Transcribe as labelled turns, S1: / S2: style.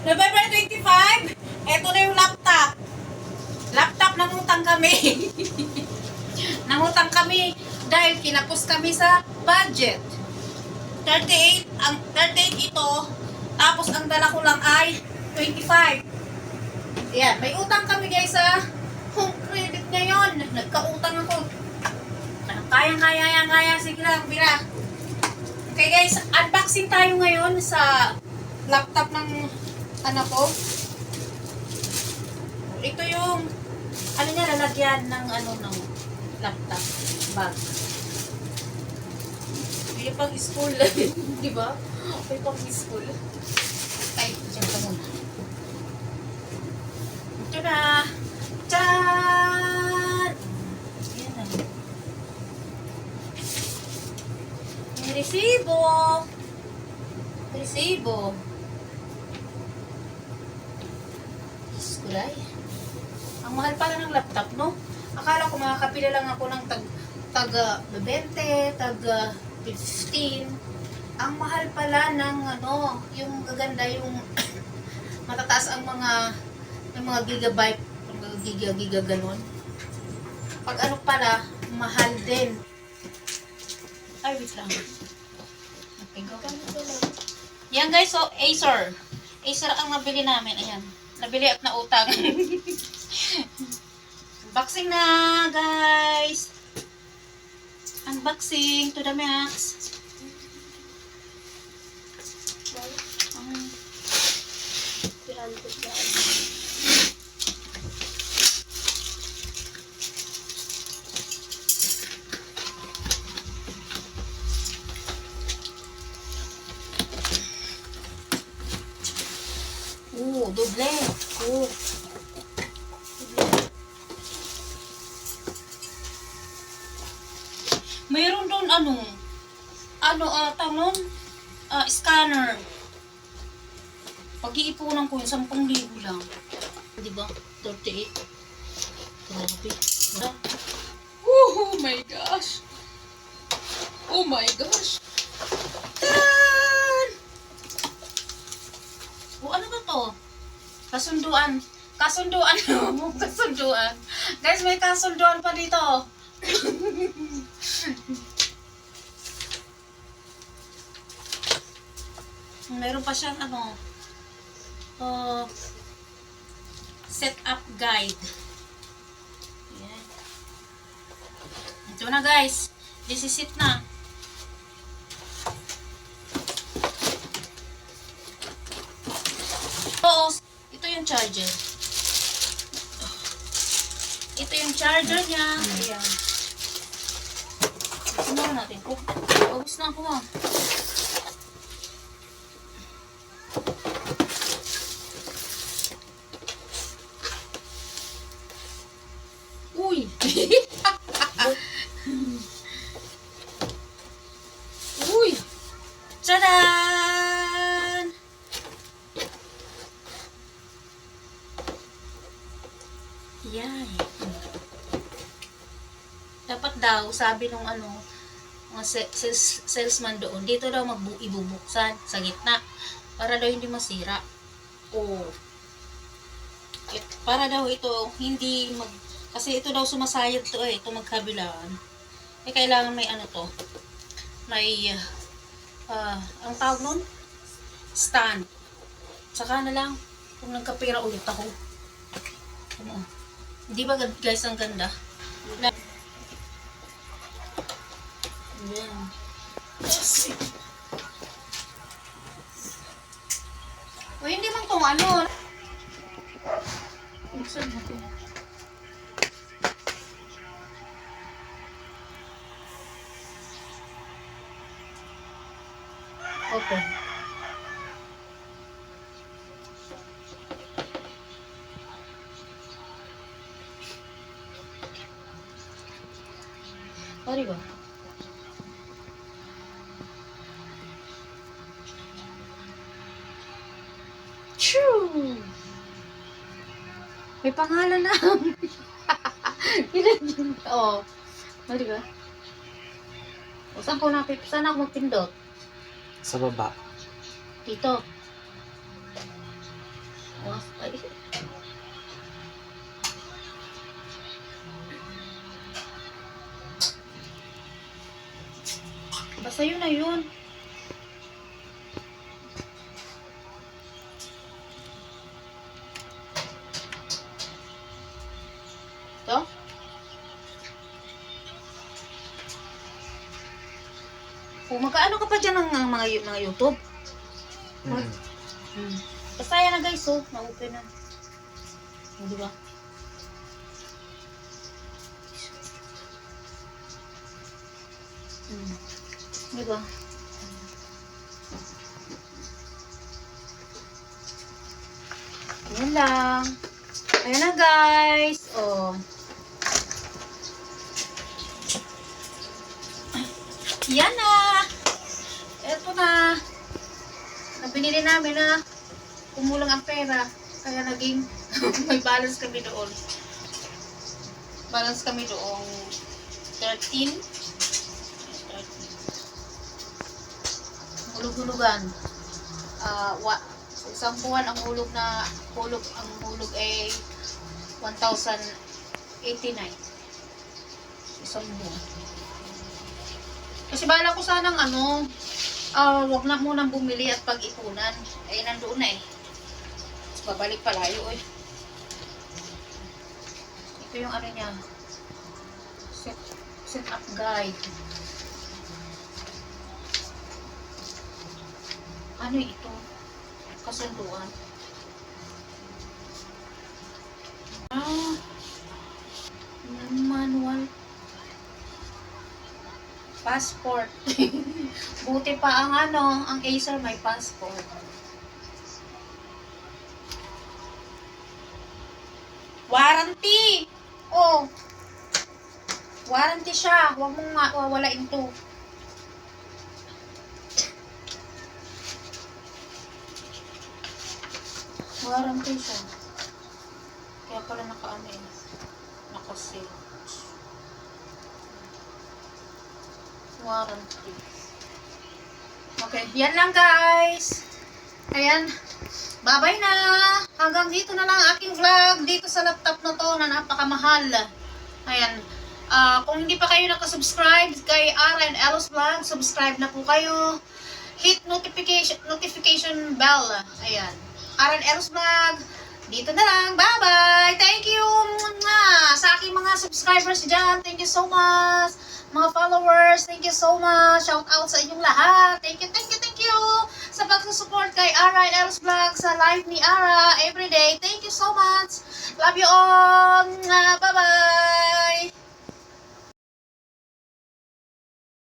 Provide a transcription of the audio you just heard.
S1: November 25, eto na yung laptop. Laptop, nangutang kami. Nangutang kami dahil kinapos kami sa budget. 38, ang 38 ito, tapos ang dala ko lang ay 25. Yan, may utang kami guys sa home credit ngayon. Nagkautang ako. Kaya, sige lang, bira. Okay guys, unboxing tayo ngayon sa laptop ng anak ko. Ito yung, ano niya, lalagyan ng ng laptop bag. May pang school, di ba? May pang school. Ay, dyan ka muna. Ito na. Tchaaan! Ayan na. May resibo. Resibo. Iskulay. Ang mahal pala ng laptop, no? Akala ko makakapila lang ako ng tag 20, tag 15. Ang mahal pala ng yung gaganda, yung matataas ang mga gigabyte, mga giga ganon. Pag ano pala, mahal din. Ay, wait lang. Yan guys, so Acer. Acer ang nabili namin. Ayan. Nabili at nautang. Unboxing na, guys. Unboxing to the max. Doble. Mayroon doon scanner. Pag-iipunan ko yung 10,000 lang. Di ba? 38. Grabe. Oh my gosh. Oh my gosh. Tan! Ano ba to? Kasunduan. Kasunduan. Kasunduan. Guys, may kasunduan pa dito. Meron pa siyang setup guide. Ayan. Ito na guys. This is it na. Oo. Ito yung charger. Ito yung charger niya. Ayan. Sinawa natin po. Pawis na ako Uy! Uy! Tadaan! Yay! Dapat daw, sabi nung mga salesman doon, dito daw ibubuksan sa gitna para daw hindi masira. Para daw ito hindi kasi ito daw sumasayad to ito magkabilaan. Kailangan may may ang tawag nun, stand. Saka na lang kung nagkapira ulit ako. Hindi ba guys ang ganda? Ayan. O hindi man kung buksan natin. Open. Sorry ba? Choo! May pangalan na. Sorry ba? Saan ako magpindot?
S2: Sa baba.
S1: Dito. Was, ay. Basta yun na yun. Ito? Kung magkaano ka pa dyan ng mga YouTube? Basta yan na guys, oh. Na-open na. O, diba? Diba? Yan lang. Ayan na guys. Oh. Yan na. Eto na. Nabinili namin na kumulang ang pera. Kaya naging may balance kami doon. Balance kami doong 13. Hulog-hulugan. Sa isang buwan ang hulog ay 1,089. Isang buwan. Kasi bala ko sanang wag na munang bumili at pag-ipunan. Ay nandoon na eh. Tapos babalik palayo eh. Ito yung niya. Set up guide. Ano ito? Kasunduan. Manual. Passport. Buti pa ang Acer may passport. Warranty! Oh! Warranty siya. Huwag mong wawalain to. Warranty siya. Kaya pala naka-seal. Warranty. Okay, yan lang guys. Ayan. Bye-bye na. Hanggang dito na lang ang aking vlog dito sa laptop na to na napakamahal. Ayan. Kung hindi pa kayo nakasubscribe kay Ara and Elos Vlog, subscribe na po kayo. Hit notification bell. Ayan. Ara and Elos Vlog. Dito na lang. Bye-bye. Thank you sa aking mga subscribers dyan. Thank you so much. Mga followers, thank you so much. Shout out sa inyong lahat. Thank you sa pagsusupport kay Ara and Elos Vlog sa live ni Ara everyday. Thank you so much. Love you all. Bye-bye.